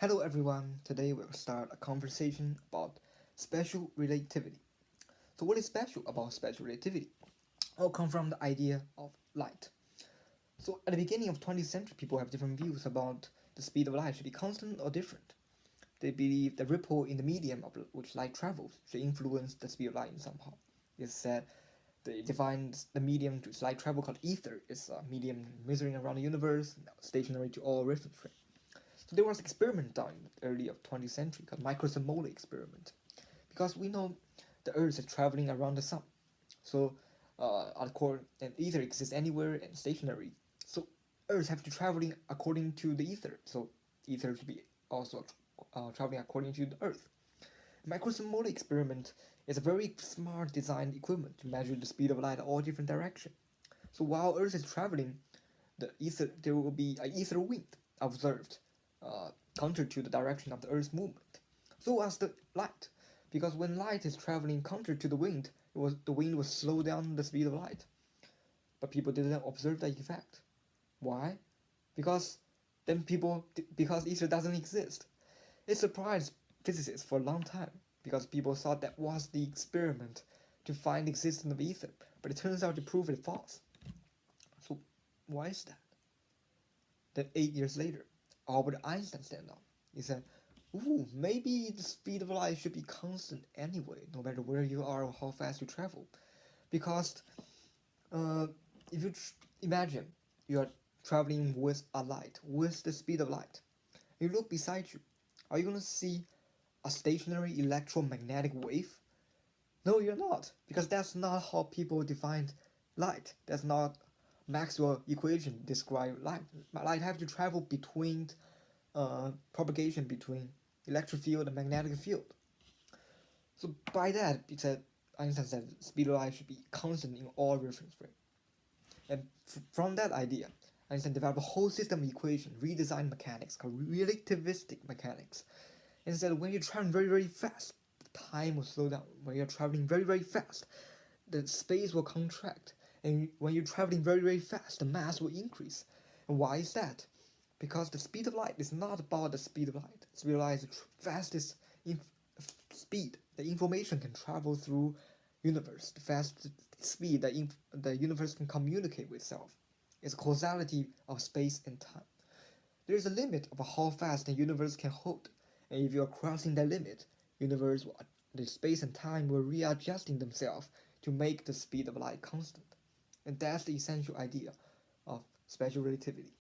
Hello everyone, today we'll start a conversation about special relativity. So what is special about special relativity? All come from the idea of light. So at the beginning of 20th century, people have different views about the speed of light should be constant or different. They believe the ripple in the medium of which light travels should influence the speed of light in somehow. It's said they define the medium to light travel called ether is a medium measuring around the universe, stationary to all reference frames. So there was an experiment done in the early of 20th century called microthermal experiment. Because we know the Earth is traveling around the sun. So and ether exists anywhere and stationary. So Earth have to traveling according to the ether. So ether should be also traveling according to the Earth. Microthermal experiment is a very smart designed equipment to measure the speed of light in all different directions. So while Earth is traveling, there will be an ether wind observed, counter to the direction of the Earth's movement. So as the light, because when light is traveling counter to the wind, the wind will slow down the speed of light. But people didn't observe that effect. Why? Because because ether doesn't exist. It surprised physicists for a long time because people thought that was the experiment to find the existence of ether, but it turns out to prove it false. So why is that? Then 8 years later, Albert Einstein stand up. He said, "Ooh, maybe the speed of light should be constant anyway, no matter where you are or how fast you travel, because uh, if you imagine you are traveling with a light, with the speed of light, you look beside you, are you gonna see a stationary electromagnetic wave? No, you're not, because that's not how people define light. That's not Maxwell equation describe light. Light have to travel between propagation between electric field and magnetic field. So by that, Einstein said speed of light should be constant in all reference frames. And from that idea, Einstein developed a whole system of equation, redesigned mechanics called relativistic mechanics. And said when you're traveling very, very fast, the time will slow down. When you're traveling very, very fast, the space will contract. And when you're traveling very, very fast, the mass will increase. And why is that? Because the speed of light is not about the speed of light. The speed of light is the fastest speed the information can travel through universe. The fastest speed that the universe can communicate with itself. It's causality of space and time. There is a limit of how fast the universe can hold, and if you are crossing that limit, the space and time will readjusting themselves to make the speed of light constant. And that's the essential idea of special relativity.